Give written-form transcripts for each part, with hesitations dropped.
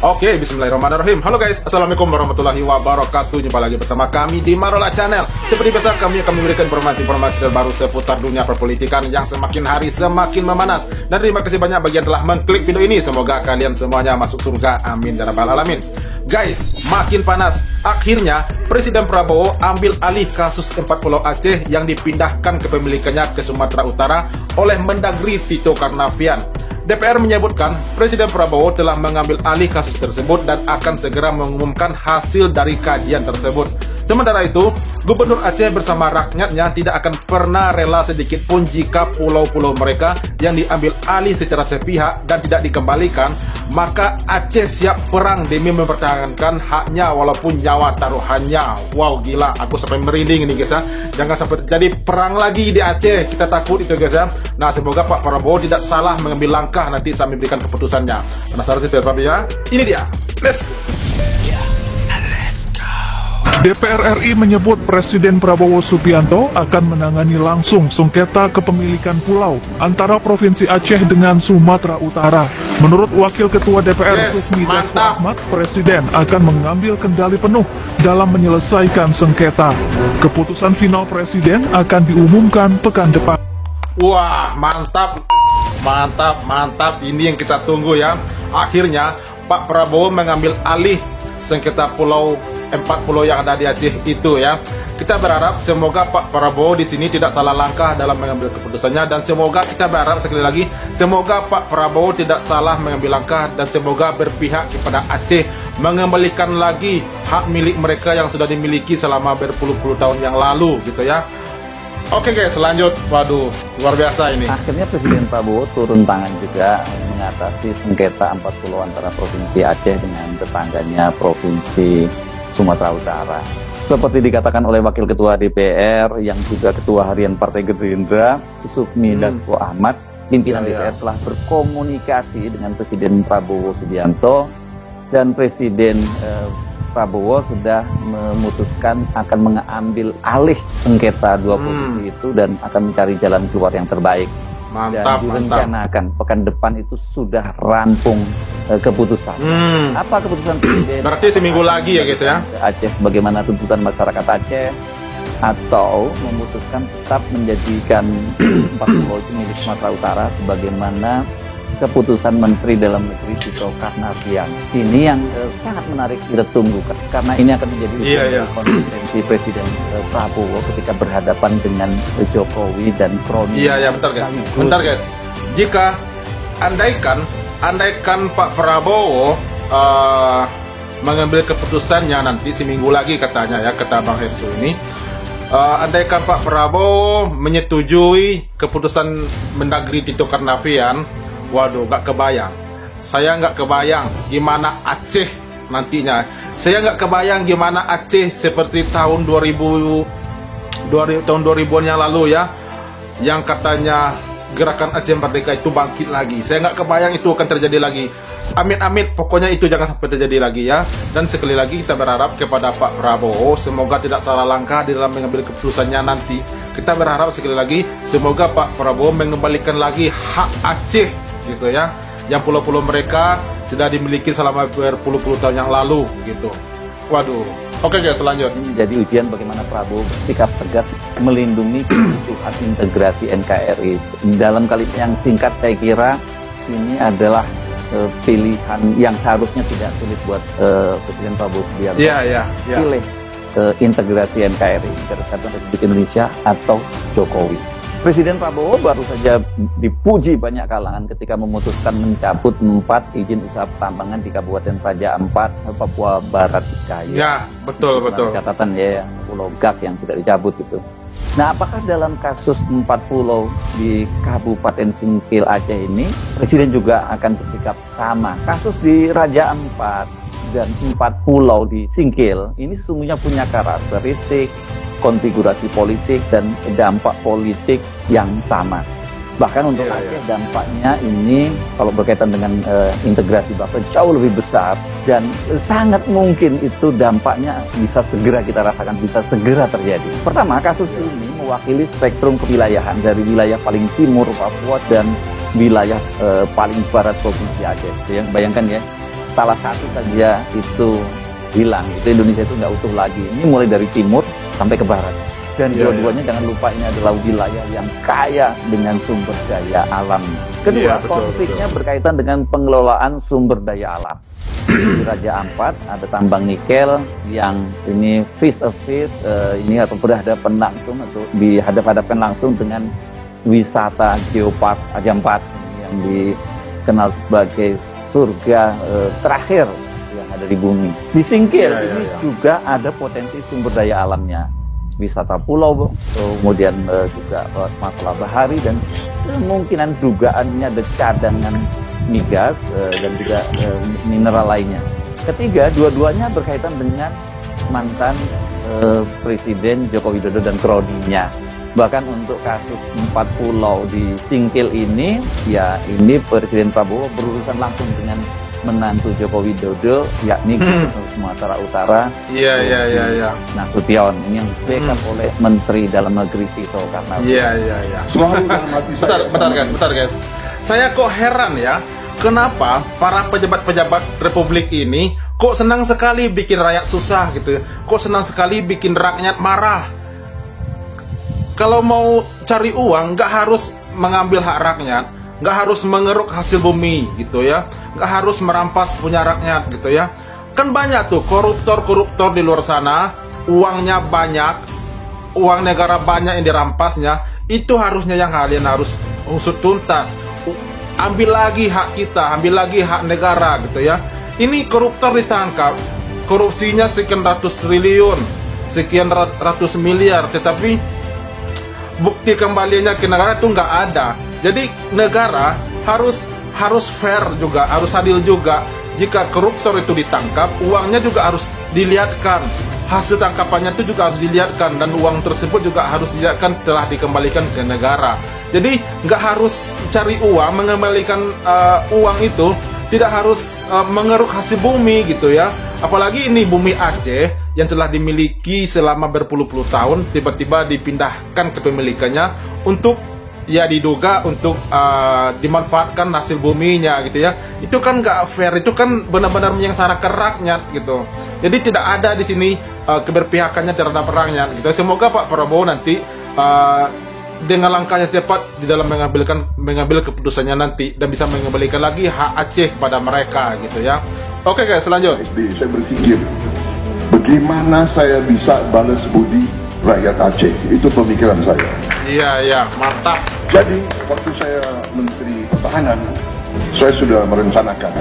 Oke, bismillahirrahmanirrahim. Halo guys, assalamualaikum warahmatullahi wabarakatuh. Jumpa lagi bersama kami di Marola Channel. Seperti biasa, kami akan memberikan informasi-informasi terbaru seputar dunia perpolitikan yang semakin hari semakin memanas. Dan terima kasih banyak bagi yang telah mengklik video ini. Semoga kalian semuanya masuk surga, amin ya rabbal alamin. Guys, makin panas. Akhirnya Presiden Prabowo ambil alih kasus 4 Pulau Aceh yang dipindahkan kepemilikannya ke Sumatera Utara oleh Mendagri Tito Karnavian. DPR menyebutkan Presiden Prabowo telah mengambil alih kasus tersebut dan akan segera mengumumkan hasil dari kajian tersebut. Sementara itu, Gubernur Aceh bersama rakyatnya tidak akan pernah rela sedikit pun jika pulau-pulau mereka yang diambil alih secara sepihak dan tidak dikembalikan, maka Aceh siap perang demi mempertahankan haknya walaupun nyawa taruhannya. Wow, gila, aku sampai merinding ini guys ya. Jangan sampai terjadi perang lagi di Aceh, kita takut itu guys ya. Nah, semoga Pak Prabowo tidak salah mengambil langkah nanti saat memberikan keputusannya. Penasaran sih ya? Ini dia, let's go. DPR RI menyebut Presiden Prabowo Subianto akan menangani langsung sengketa kepemilikan pulau antara Provinsi Aceh dengan Sumatera Utara. Menurut Wakil Ketua DPR Sufmi Dasko Ahmad, Presiden akan mengambil kendali penuh dalam menyelesaikan sengketa. Keputusan final Presiden akan diumumkan pekan depan. Wah, mantap. Mantap. Ini yang kita tunggu ya. Akhirnya Pak Prabowo mengambil alih sengketa pulau 4 pulau yang ada di Aceh itu ya. Kita berharap semoga Pak Prabowo di sini tidak salah langkah dalam mengambil keputusannya, dan semoga kita berharap sekali lagi semoga Pak Prabowo tidak salah mengambil langkah dan semoga berpihak kepada Aceh, mengembalikan lagi hak milik mereka yang sudah dimiliki selama berpuluh-puluh tahun yang lalu gitu ya. Oke guys, lanjut. Waduh, luar biasa ini. Akhirnya Presiden Prabowo turun tangan juga mengatasi sengketa 4 pulau antara Provinsi Aceh dengan tetangganya Provinsi Sumatera Utara. Seperti dikatakan oleh Wakil Ketua DPR yang juga Ketua Harian Partai Gerindra, Sufmi Dasko Ahmad, pimpinan DPR telah berkomunikasi dengan Presiden Prabowo Subianto, dan Presiden Prabowo sudah memutuskan akan mengambil alih sengketa 2 provinsi itu dan akan mencari jalan keluar yang terbaik. Mantap, dan direncanakan pekan depan itu sudah rampung keputusan. Apa keputusan Presiden? Berarti seminggu lagi ya guys ya. Aceh, bagaimana tuntutan masyarakat Aceh, atau memutuskan tetap menjadikan 4 pulau itu milik Sumatera Utara sebagaimana keputusan Menteri Dalam Negeri Tito Karnavian. Ini yang sangat menarik kita tunggu karena ini akan menjadi konsistensi Presiden Prabowo ketika berhadapan dengan Jokowi dan Kroni. Iya, bentar guys. Jika andaikan Pak Prabowo mengambil keputusannya nanti seminggu lagi katanya ya, kata Bang Hersu ini, andaikan Pak Prabowo menyetujui keputusan Mendagri Tito Karnavian, waduh, gak kebayang. Saya nggak kebayang gimana Aceh nantinya. Saya nggak kebayang gimana Aceh seperti tahun 2000-an yang lalu ya, yang katanya gerakan Aceh Merdeka itu bangkit lagi. Saya nggak kebayang itu akan terjadi lagi. Amit-amit, pokoknya itu jangan sampai terjadi lagi ya. Dan sekali lagi kita berharap kepada Pak Prabowo semoga tidak salah langkah di dalam mengambil keputusannya nanti. Kita berharap sekali lagi semoga Pak Prabowo mengembalikan lagi hak Aceh gitu ya, yang pulau-pulau mereka sudah dimiliki selama berpuluh-puluh tahun yang lalu gitu. Waduh. Oke guys, lanjut. Ini menjadi ujian bagaimana Prabowo bersikap tegas melindungi kebutuhan integrasi NKRI. Dalam kalimat yang singkat, saya kira ini adalah pilihan yang seharusnya tidak sulit buat Presiden Prabowo Subianto. Pilih integrasi NKRI, Kesatuan Republik Indonesia atau Jokowi. Presiden Prabowo baru saja dipuji banyak kalangan ketika memutuskan mencabut 4 izin usaha pertambangan di Kabupaten Raja Ampat, Papua Barat Daya. Ya, betul. Catatan ya, Pulau Gak yang tidak dicabut itu. Nah, apakah dalam kasus 4 pulau di Kabupaten Singkil Aceh ini, Presiden juga akan bersikap sama? Kasus di Raja Ampat dan 4 pulau di Singkil ini sesungguhnya punya karakteristik, konfigurasi politik dan dampak politik yang sama. Bahkan untuk Aceh dampaknya ini kalau berkaitan dengan integrasi bangsa jauh lebih besar, dan sangat mungkin itu dampaknya bisa segera kita rasakan, bisa segera terjadi. Pertama, kasus ini mewakili spektrum kewilayahan dari wilayah paling timur Papua dan wilayah paling barat Provinsi Aceh. Bayangkan ya, salah satu saja itu hilang, itu Indonesia itu nggak utuh lagi. Ini mulai dari timur sampai ke barat. Dan dua-duanya jangan lupa ini adalah wilayah yang kaya dengan sumber daya alam. Kedua, konfliknya berkaitan dengan pengelolaan sumber daya alam. Di Raja Ampat ada tambang nikel yang ini face to face, ini atau berhadapan langsung atau dihadap-hadapkan langsung dengan wisata geopark Raja Ampat yang dikenal sebagai surga terakhir yang ada di bumi. Di Singkil ini juga ada potensi sumber daya alamnya. Wisata pulau, kemudian juga masalah bahari dan kemungkinan dugaannya ada cadangan migas dan juga mineral lainnya. Ketiga, dua-duanya berkaitan dengan mantan Presiden Joko Widodo dan kroninya. Bahkan untuk kasus 4 pulau di Singkil ini, ya ini Presiden Prabowo berurusan langsung dengan menantu Joko Widodo, yakni Sumatera Utara. Iya. Nasution, ini yang di-backup oleh Menteri Dalam Negeri Tito Karnavian. Iya. Selalu dalam hati saya. Bentar guys. Saya kok heran ya, kenapa para pejabat-pejabat Republik ini kok senang sekali bikin rakyat susah gitu ya. Kok senang sekali bikin rakyat marah. Kalau mau cari uang, nggak harus mengambil hak rakyat, nggak harus mengeruk hasil bumi gitu ya, nggak harus merampas punya rakyat gitu ya. Kan banyak tuh koruptor di luar sana, uangnya banyak, uang negara banyak yang dirampasnya. Itu harusnya yang kalian harus usut tuntas. Ambil lagi hak kita, ambil lagi hak negara gitu ya. Ini koruptor ditangkap, korupsinya sekian ratus triliun, sekian ratus miliar, tetapi bukti kembaliannya ke negara itu nggak ada. Jadi negara harus fair juga, harus adil juga. Jika koruptor itu ditangkap, uangnya juga harus dilihatkan, hasil tangkapannya itu juga harus dilihatkan, dan uang tersebut juga harus dilihatkan telah dikembalikan ke negara. Jadi nggak harus cari uang, mengembalikan uang itu tidak harus mengeruk hasil bumi gitu ya. Apalagi ini bumi Aceh yang telah dimiliki selama berpuluh-puluh tahun, tiba-tiba dipindahkan kepemilikannya untuk ya diduga untuk dimanfaatkan hasil buminya gitu ya. Itu kan nggak fair, itu kan benar-benar menyengsarakan rakyat gitu. Jadi tidak ada di sini keberpihakannya terhadap rakyat gitu. Semoga Pak Prabowo nanti dengan langkahnya tepat di dalam mengambil keputusannya nanti dan bisa mengembalikan lagi hak Aceh kepada mereka gitu ya. Oke guys, lanjut. Saya berpikir bagaimana saya bisa balas budi rakyat Aceh, itu pemikiran saya. Iya, mantap. Jadi waktu saya Menteri Pertahanan, saya sudah merencanakan,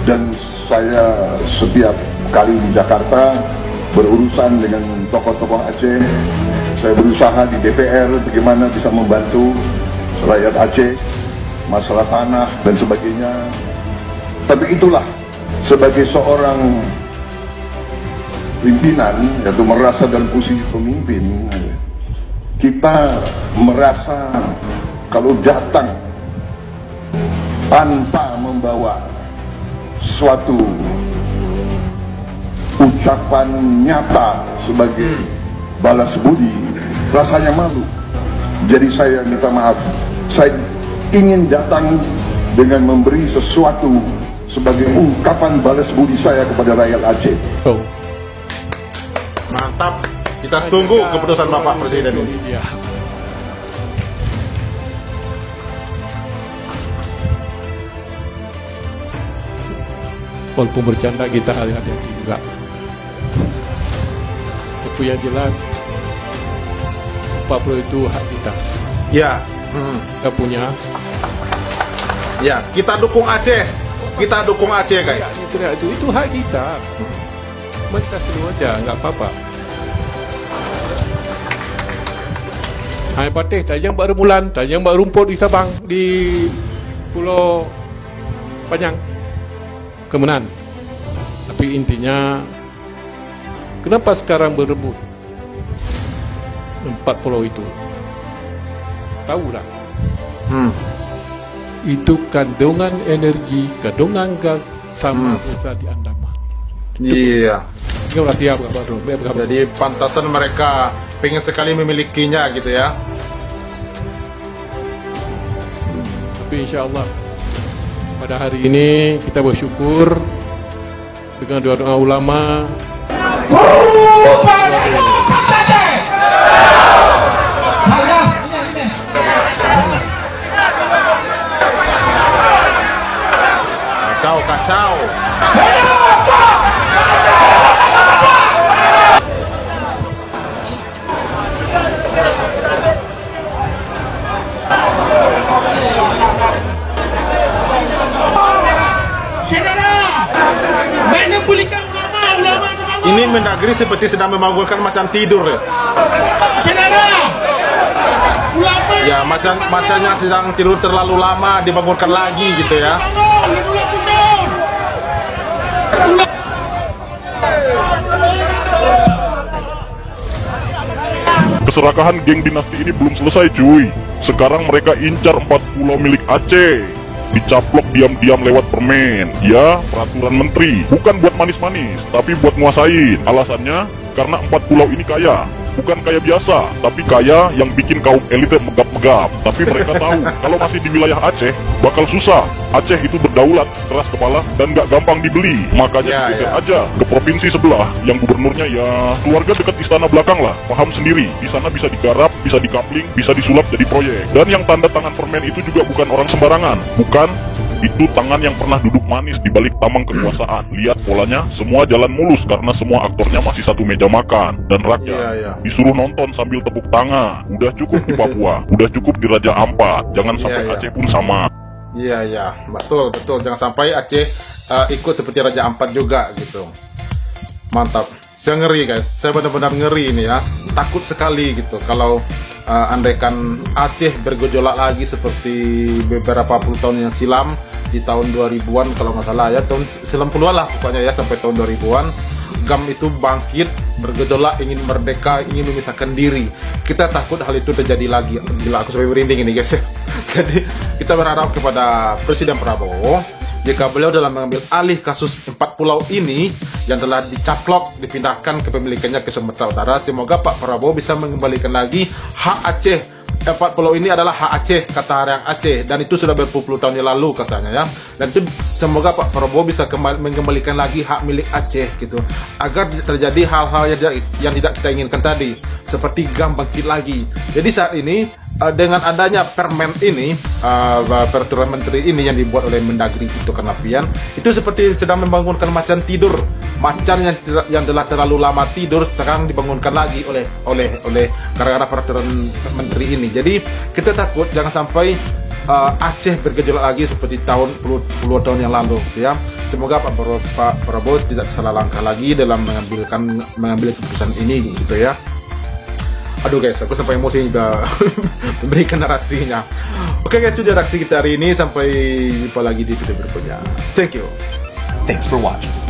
dan saya setiap kali di Jakarta berurusan dengan tokoh-tokoh Aceh. Saya berusaha di DPR bagaimana bisa membantu rakyat Aceh, masalah tanah dan sebagainya. Tapi itulah, sebagai seorang pimpinan, yaitu merasa dalam posisi pemimpin, kita merasa kalau datang tanpa membawa suatu ucapan nyata sebagai balas budi, rasanya malu. Jadi saya minta maaf, saya ingin datang dengan memberi sesuatu sebagai ungkapan balas budi saya kepada rakyat Aceh. Mantap. Kita tunggu keputusan Bapak Presiden ini. Walaupun bercanda kita hati-hati juga. Tapi yang jelas 40 itu hak kita. Ya. Kita punya. Ya, kita dukung Aceh. Kita dukung Aceh, guys. Ya, itu hak kita. Mereka seluruh aja, nggak apa-apa. Hai Patih, tajam buat remulan, tajam buat rumput di Sabang, di Pulau Panjang, Kemenan. Tapi intinya, kenapa sekarang berebut 4 pulau itu? Tahu tak? Itu kandungan energi, kandungan gas sama besar di Andaman. Iya. Nggak siap nggak baru. Jadi pantasan mereka pengen sekali memilikinya gitu ya. Tapi insya Allah pada hari ini kita bersyukur dengan doa-doa ulama. Kacau, kacau. Ini Mendagri seperti sedang membangunkan macan tidur ya. Ya, macannya sedang tidur terlalu lama, dibangunkan lagi gitu ya. Keserakahan geng dinasti ini belum selesai cuy. Sekarang mereka incar 4 pulau milik Aceh. Dicaplok diam-diam lewat permen. Ya, peraturan menteri. Bukan buat manis-manis, tapi buat nguasain. Alasannya, karena 4 pulau ini kaya. Bukan kaya biasa, tapi kaya yang bikin kaum elit megap-megap. Tapi mereka tahu, kalau masih di wilayah Aceh, bakal susah. Aceh itu berdaulat, keras kepala, dan gak gampang dibeli. Makanya digeser aja ke provinsi sebelah, yang gubernurnya ya keluarga dekat istana belakang lah. Paham sendiri, di sana bisa digarap, bisa dikapling, bisa disulap jadi proyek. Dan yang tanda tangan permen itu juga bukan orang sembarangan. Bukan, itu tangan yang pernah duduk manis di balik tamang kekuasaan. Lihat polanya, semua jalan mulus karena semua aktornya masih satu meja makan. Dan rakyat disuruh nonton sambil tepuk tangan. Udah cukup di Papua, udah cukup di Raja Ampat. Jangan sampai Aceh pun sama. Iya, betul. Jangan sampai Aceh ikut seperti Raja Ampat juga gitu. Mantap. Saya ngeri guys, saya benar-benar ngeri ini ya. Takut sekali gitu kalau andaikan Aceh bergejolak lagi seperti beberapa puluh tahun yang silam di tahun 2000-an kalau nggak salah ya, tahun 90-an lah pokoknya ya, sampai tahun 2000-an GAM itu bangkit, bergejolak, ingin merdeka, ingin memisahkan diri. Kita takut hal itu terjadi lagi. Gila, aku sampai merinding ini guys ya. Jadi kita berharap kepada Presiden Prabowo, jika beliau dalam mengambil alih kasus 4 pulau ini yang telah dicaplok, dipindahkan kepemilikannya ke Sumatera Utara, semoga Pak Prabowo bisa mengembalikan lagi hak Aceh. 4 pulau ini adalah hak Aceh, kata Harang Aceh, dan itu sudah berpuluh-puluh tahun yang lalu katanya ya. Dan itu semoga Pak Prabowo bisa mengembalikan lagi hak milik Aceh gitu, agar tidak terjadi hal-hal yang tidak kita inginkan tadi, seperti GAM bangkit lagi. Jadi saat ini dengan adanya permen ini, peraturan menteri ini yang dibuat oleh Mendagri Tito Karnavian, itu seperti sedang membangunkan macan tidur. Macan yang telah terlalu lama tidur sekarang dibangunkan lagi oleh gara-gara peraturan menteri ini. Jadi kita takut jangan sampai Aceh bergejolak lagi seperti puluh tahun yang lalu gitu ya. Semoga Pak Prabowo tidak salah langkah lagi dalam mengambil keputusan ini gitu ya. Aduh guys, aku sampai emosi juga memberikan narasinya. Oke guys, itu dia reaksi kita hari ini. Sampai jumpa lagi di video berikutnya. Thank you. Thanks for watching.